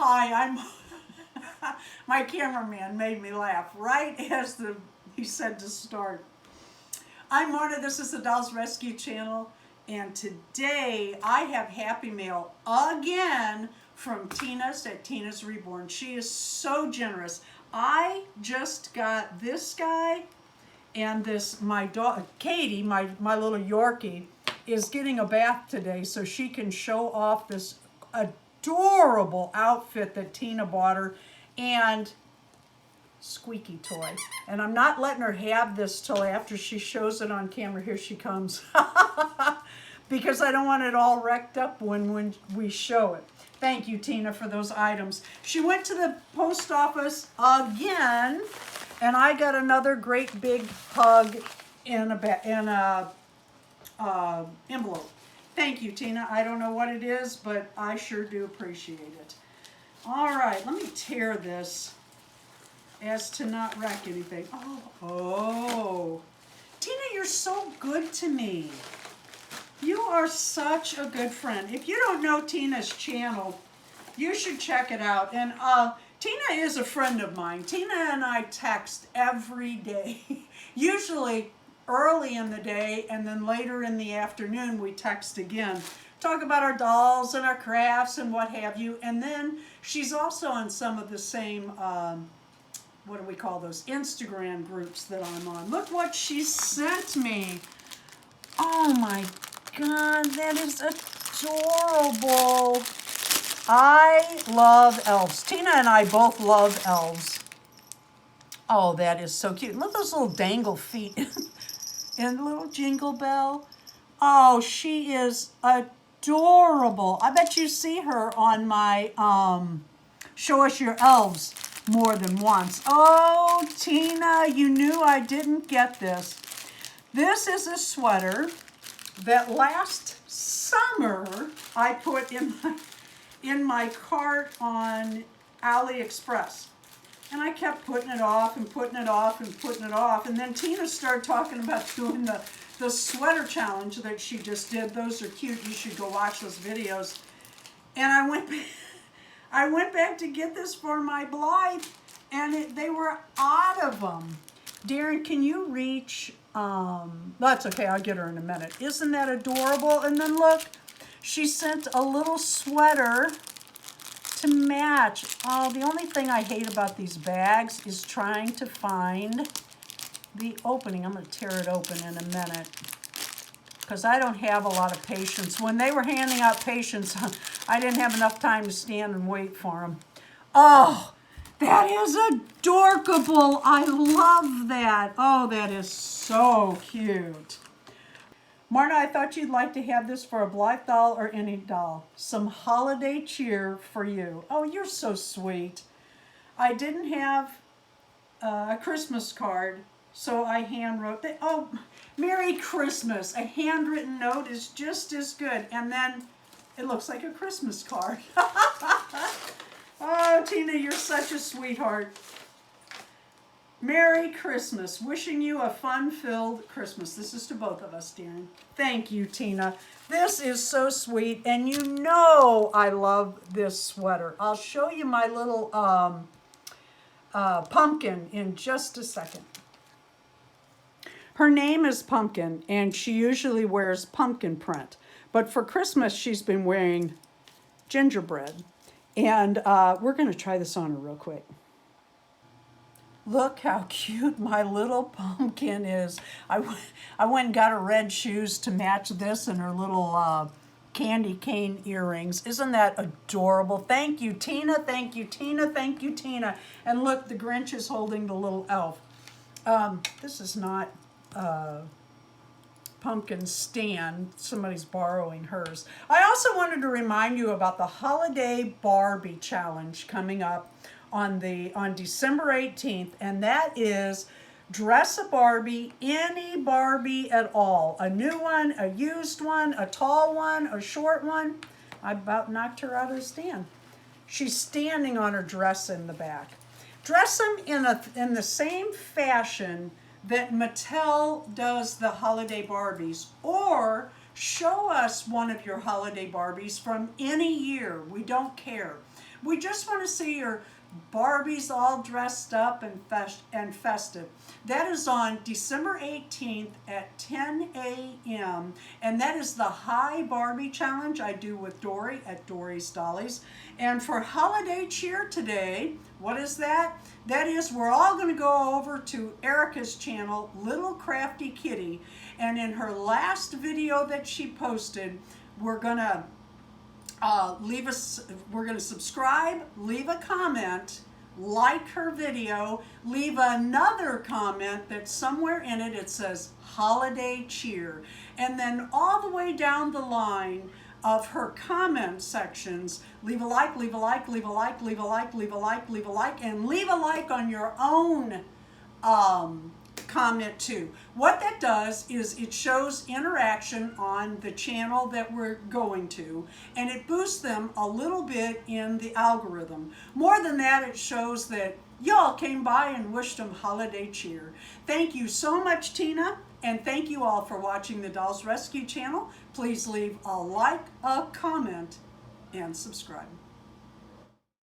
Hi, I'm my cameraman made me laugh right as he said to start. I'm Marta, this is the Dolls Rescue Channel, and today I have Happy Mail again from Tina's at Tina's Reborn. She is so generous. I just got this guy and this, my dog, Katie, my little Yorkie, is getting a bath today so she can show off this adorable outfit that Tina bought her and squeaky toy. And I'm not letting her have this till after she shows it on camera. Here she comes. Because I don't want it all wrecked up when we show it. Thank you, Tina, for those items. She went to the post office again, and I got another great big hug in a envelope. Thank you, Tina. I don't know what it is, but I sure do appreciate it. All right, let me tear this as to not wreck anything. Oh, Tina, you're so good to me. You are such a good friend. If you don't know Tina's channel, you should check it out. And Tina is a friend of mine. Tina and I text every day, usually early in the day, and then later in the afternoon we text again. Talk about our dolls and our crafts and what have you. And then she's also on some of the same, what do we call those, Instagram groups that I'm on. Look what she sent me. Oh my God, that is adorable. I love elves. Tina and I both love elves. Oh, that is so cute. Look at those little dangle feet. And a little jingle bell. Oh, she is adorable. I bet you see her on my Show Us Your Elves more than once. Oh, Tina, you knew I didn't get this. This is a sweater that last summer I put in my cart on AliExpress. And I kept putting it off and putting it off and putting it off. And then Tina started talking about doing the sweater challenge that she just did. Those are cute. You should go watch those videos. And I went back to get this for my Blythe, and they were out of them. Darren, can you reach? That's okay. I'll get her in a minute. Isn't that adorable? And then look, she sent a little sweater to match. Oh, the only thing I hate about these bags is trying to find the opening. I'm going to tear it open in a minute because I don't have a lot of patience. When they were handing out patience, I didn't have enough time to stand and wait for them. Oh, that is adorable. I love that. Oh, that is so cute. Marta, I thought you'd like to have this for a Blythe doll or any doll. Some holiday cheer for you. Oh, you're so sweet. I didn't have a Christmas card, so I hand wrote that. Oh, Merry Christmas. A handwritten note is just as good. And then it looks like a Christmas card. Oh, Tina, you're such a sweetheart. Merry Christmas. Wishing you a fun-filled Christmas. This is to both of us, Darren. Thank you, Tina. This is so sweet, and you know I love this sweater. I'll show you my little pumpkin in just a second. Her name is Pumpkin, and she usually wears pumpkin print. But for Christmas, she's been wearing gingerbread. And we're going to try this on her real quick. Look how cute my little pumpkin is. I went and got her red shoes to match this and her little candy cane earrings. Isn't that adorable? Thank you, Tina. Thank you, Tina. Thank you, Tina. And look, the Grinch is holding the little elf. This is not pumpkin stand. Somebody's borrowing hers. I also wanted to remind you about the Holiday Barbie Challenge coming up on December 18th, and that is dress a Barbie, any Barbie at all. A new one, a used one, a tall one, a short one. I about knocked her out of the stand. She's standing on her dress in the back. Dress them in the same fashion that Mattel does the Holiday Barbies, or Show us one of your holiday Barbies from any year. We don't care. We just want to see your Barbies all dressed up and festive. That is on December 18th at 10 a.m. And that is the High Barbie Challenge I do with Dory at Dory's Dollies. And for holiday cheer today, what is that? That is, we're all going to go over to Erica's channel, Little Crafty Kitty. And in her last video that she posted, we're going to we're going to subscribe, leave a comment, like her video, leave another comment that's somewhere in it. It says holiday cheer. And then all the way down the line of her comment sections, leave a like, leave a like, leave a like, leave a like, leave a like, leave a like, and leave a like on your own comment too. What that does is it shows interaction on the channel that we're going to, and it boosts them a little bit in the algorithm. More than that, it shows that y'all came by and wished them holiday cheer. Thank you so much, Tina, and thank you all for watching the Dolls Rescue channel. Please leave a like, a comment, and subscribe.